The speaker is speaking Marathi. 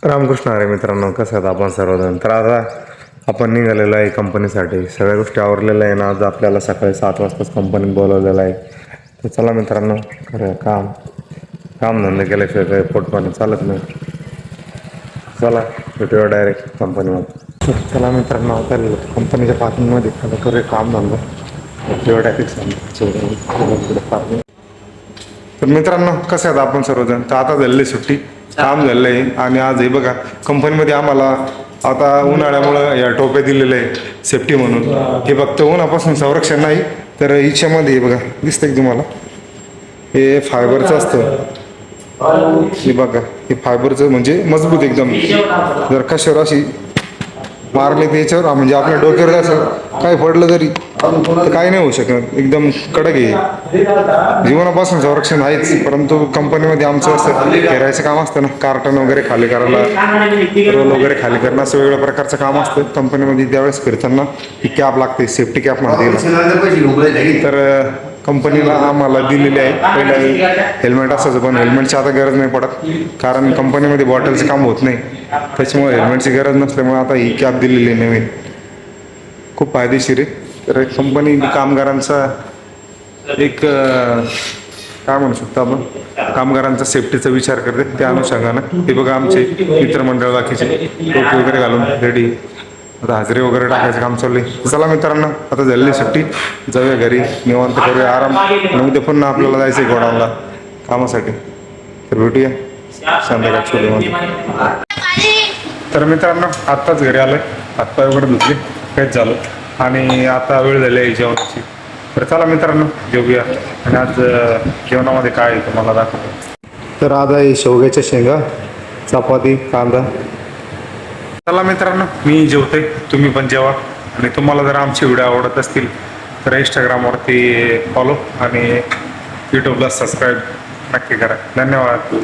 रामकृष्ण हरे मित्रांनो, कसं आहेत आपण सर्वजण. तर आता आपण निघालेलो आहे कंपनीसाठी. सगळ्या गोष्टी आवरलेल्या आहे ना. आज आपल्याला सकाळी 7 वाजताच कंपनीत बोलवलेलं आहे. तर चला मित्रांनो, करूया कामधंदा केल्याशिवाय काही पोटपाणी चालत नाही. चला भेटूया डायरेक्ट कंपनीमध्ये. तर चला मित्रांनो, आता कंपनीच्या पार्किंगमध्ये आता करूया कामधंदा. भेटूया डायरेक्ट पार्किंग. तर मित्रांनो, कसं आहेत आपण सर्वजण. तर आता झालेली सुट्टी, काम झालेलं आहे. आणि आज हे बघा, कंपनीमध्ये आम्हाला आता उन्हाळ्यामुळं या टोप्या दिलेल्या आहे सेफ्टी म्हणून. हे फक्त उन्हापासून संरक्षण नाही, तर हिच्यामध्ये हे बघा दिसतंय की तुम्हाला, हे फायबरचं असतं. हे बघा, हे फायबरचं म्हणजे मजबूत एकदम. जर कशावर अशी मारले तर याच्यावर म्हणजे आपल्या डोक्यावर असं काय पडलं तरी तर काही नाही होऊ शकत. एकदम कडक आहे. जीवनापासून संरक्षण आहेच, परंतु कंपनीमध्ये आमचं असं फेरायचं काम असतं ना, कार्टन वगैरे खाली करायला, रोल वगैरे खाली करणं, असं वेगळ्या प्रकारचं काम असतं कंपनीमध्ये. त्यावेळेस फिरताना ही कॅप लागते, सेफ्टी कॅप म्हणते. तर कंपनीला आम्हाला दिलेली आहे. पहिला हेल्मेट असायचं, पण हेल्मेटची आता गरज नाही पडत, कारण कंपनीमध्ये बॉटलचं काम होत नाही. त्याच्यामुळे हेल्मेटची गरज नसल्यामुळे आता ही कॅप दिलेली आहे नवीन. खूप फायदेशीर आहे. तर कंपनी कामगारांचा एक काय म्हणू शकतो आपण, कामगारांचा सेफ्टीचा विचार करते. त्या अनुषंगानं हे बघा, आमचे मित्रमंडळ बाकीचे टोपी वगैरे घालून रेडी, आता हाजरी वगैरे टाकायचं काम चालू आहे. चला मित्रांनो, आता झालेली सुट्टी, जाऊया घरी, निवांत करूया आराम. आणि उद्या पुन्हा आपल्याला जायचं आहे गोडाऊनला कामासाठी. तर भेटूया संध्याकाळची. तर मित्रांनो, आत्ताच घरी आलोय, हातपाय वगैरे धुतले, काहीच झालं, आणि आता वेळ झाली आहे जेवणाची. तर चला मित्रांनो, जेवूया. आणि आज जेवणामध्ये काय आहे तुम्हाला दाखवतो. तर आज आहे शेवग्याच्या शेंगा, चपाती, कांदा. चला मित्रांनो, मी जेवतोय, तुम्ही पण जेवा. आणि तुम्हाला जर आमचे व्हिडिओ आवडत असतील तर इंस्टाग्रामवरती फॉलो आणि यूट्यूबला सबस्क्राईब नक्की करा. धन्यवाद.